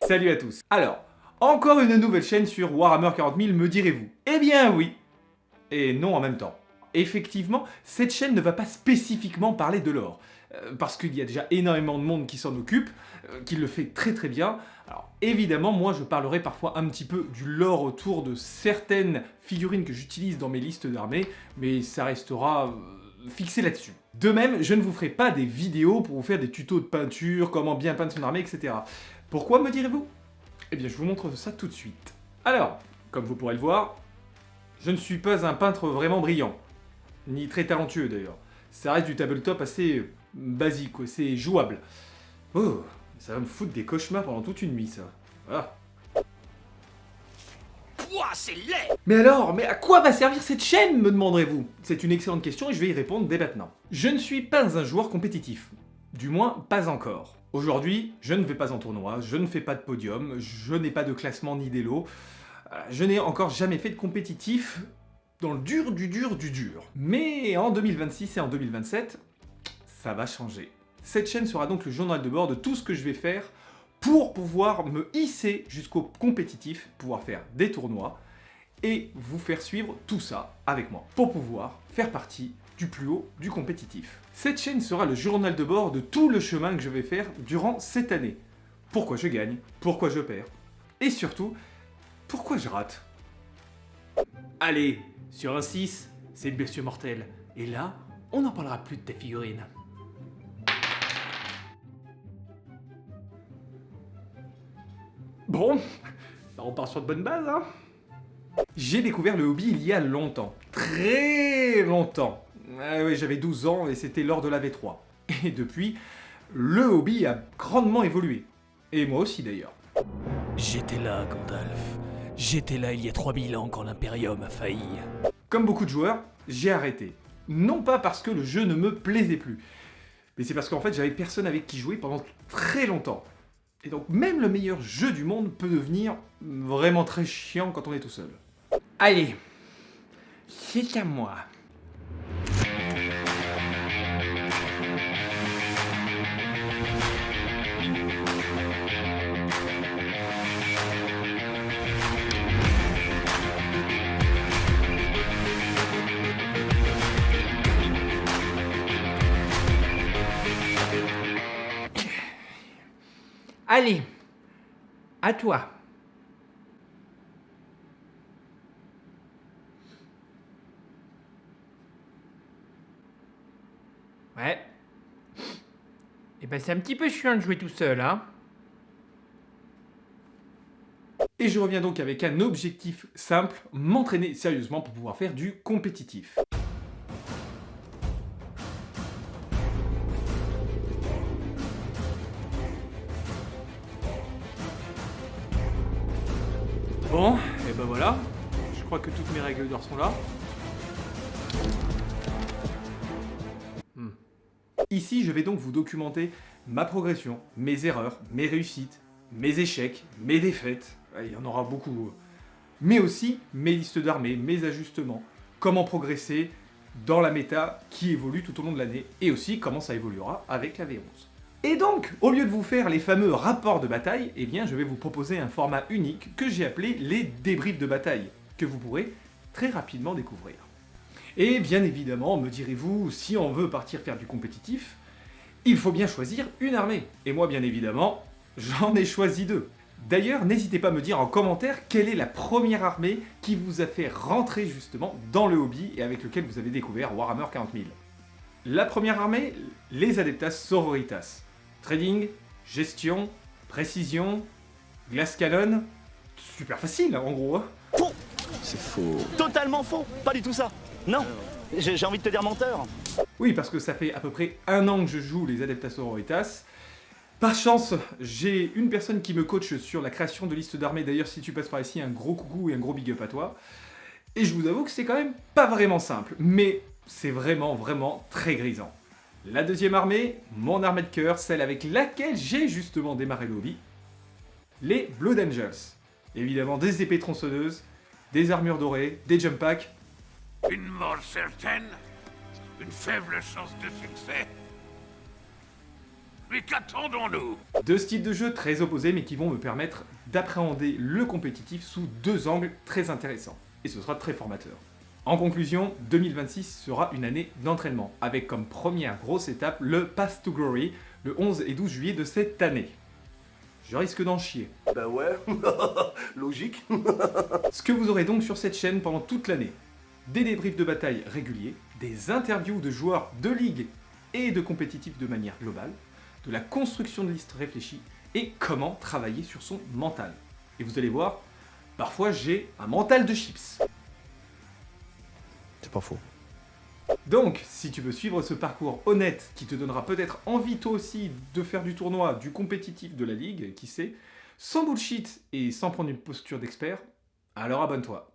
Salut à tous. Alors, encore une nouvelle chaîne sur Warhammer 40 000, me direz-vous? Eh bien oui, et non en même temps. Effectivement, cette chaîne ne va pas spécifiquement parler de lore, parce qu'il y a déjà énormément de monde qui s'en occupe, qui le fait très très bien. Alors évidemment, moi je parlerai parfois un petit peu du lore autour de certaines figurines que j'utilise dans mes listes d'armées, mais ça restera fixé là-dessus. De même, je ne vous ferai pas des vidéos pour vous faire des tutos de peinture, comment bien peindre son armée, etc. Pourquoi, me direz-vous? Eh bien, je vous montre ça tout de suite. Alors, comme vous pourrez le voir, je ne suis pas un peintre vraiment brillant, ni très talentueux d'ailleurs. Ça reste du tabletop assez basique, assez jouable. Oh, ça va me foutre des cauchemars pendant toute une nuit, ça. Ah. Ouah, c'est laid! Mais alors, mais à quoi va servir cette chaîne, me demanderez-vous? C'est une excellente question et je vais y répondre dès maintenant. Je ne suis pas un joueur compétitif. Du moins, pas encore. Aujourd'hui, je ne vais pas en tournoi, je ne fais pas de podium, je n'ai pas de classement ni d'élo. Je n'ai encore jamais fait de compétitif dans le dur du dur du dur. Mais en 2026 et en 2027, ça va changer. Cette chaîne sera donc le journal de bord de tout ce que je vais faire pour pouvoir me hisser jusqu'au compétitif, pouvoir faire des tournois et vous faire suivre tout ça avec moi pour pouvoir faire partie du plus haut du compétitif. Cette chaîne sera le journal de bord de tout le chemin que je vais faire durant cette année. Pourquoi je gagne, pourquoi je perds, et surtout, pourquoi je rate. Allez, sur un 6, c'est une blessure mortelle. Et là, on n'en parlera plus de tes figurines. Bon, bah on part sur de bonnes bases, hein. J'ai découvert le hobby il y a longtemps. Très longtemps. Ah oui, j'avais 12 ans et c'était lors de la V3. Et depuis, le hobby a grandement évolué. Et moi aussi d'ailleurs. J'étais là, Gandalf. J'étais là il y a 3000 ans quand l'Imperium a failli. Comme beaucoup de joueurs, j'ai arrêté. Non pas parce que le jeu ne me plaisait plus, mais c'est parce qu'en fait j'avais personne avec qui jouer pendant très longtemps. Et donc même le meilleur jeu du monde peut devenir vraiment très chiant quand on est tout seul. Allez, c'est à moi. Allez, à toi. Ouais. Et ben c'est un petit peu chiant de jouer tout seul, hein. Et je reviens donc avec un objectif simple, m'entraîner sérieusement pour pouvoir faire du compétitif. Bon, et ben voilà, je crois que toutes mes règles d'or sont là. Ici, je vais donc vous documenter ma progression, mes erreurs, mes réussites, mes échecs, mes défaites, il y en aura beaucoup, mais aussi mes listes d'armées, mes ajustements, comment progresser dans la méta qui évolue tout au long de l'année, et aussi comment ça évoluera avec la V11. Et donc, au lieu de vous faire les fameux rapports de bataille, eh bien je vais vous proposer un format unique que j'ai appelé les débriefs de bataille, que vous pourrez très rapidement découvrir. Et bien évidemment, me direz-vous, si on veut partir faire du compétitif, il faut bien choisir une armée. Et moi, bien évidemment, j'en ai choisi deux. D'ailleurs, n'hésitez pas à me dire en commentaire quelle est la première armée qui vous a fait rentrer justement dans le hobby et avec lequel vous avez découvert Warhammer 40 000. La première armée, les Adeptas Sororitas. Trading, gestion, précision, glass cannon, super facile en gros. Hein. Faux! C'est faux. Totalement faux! Pas du tout ça! Non! J'ai envie de te dire menteur! Oui, parce que ça fait à peu près 1 an que je joue les Adeptas Sororitas. Par chance, j'ai une personne qui me coach sur la création de listes d'armées. D'ailleurs, si tu passes par ici, un gros coucou et un gros big up à toi. Et je vous avoue que c'est quand même pas vraiment simple, mais c'est vraiment très grisant. La deuxième armée, mon armée de cœur, celle avec laquelle j'ai justement démarré le hobby, les Blood Angels. Évidemment des épées tronçonneuses, des armures dorées, des jump packs. Une mort certaine, une faible chance de succès. Mais qu'attendons-nous? Deux styles de jeu très opposés mais qui vont me permettre d'appréhender le compétitif sous deux angles très intéressants. Et ce sera très formateur. En conclusion, 2026 sera une année d'entraînement, avec comme première grosse étape le Path to Glory, le 11 et 12 juillet de cette année. Je risque d'en chier. Bah ouais, logique. Ce que vous aurez donc sur cette chaîne pendant toute l'année, des débriefs de bataille réguliers, des interviews de joueurs de ligue et de compétitifs de manière globale, de la construction de listes réfléchies et comment travailler sur son mental. Et vous allez voir, parfois j'ai un mental de chips. C'est pas faux. Donc, si tu veux suivre ce parcours honnête qui te donnera peut-être envie toi aussi de faire du tournoi, du compétitif, de la ligue, qui sait, sans bullshit et sans prendre une posture d'expert, alors abonne-toi.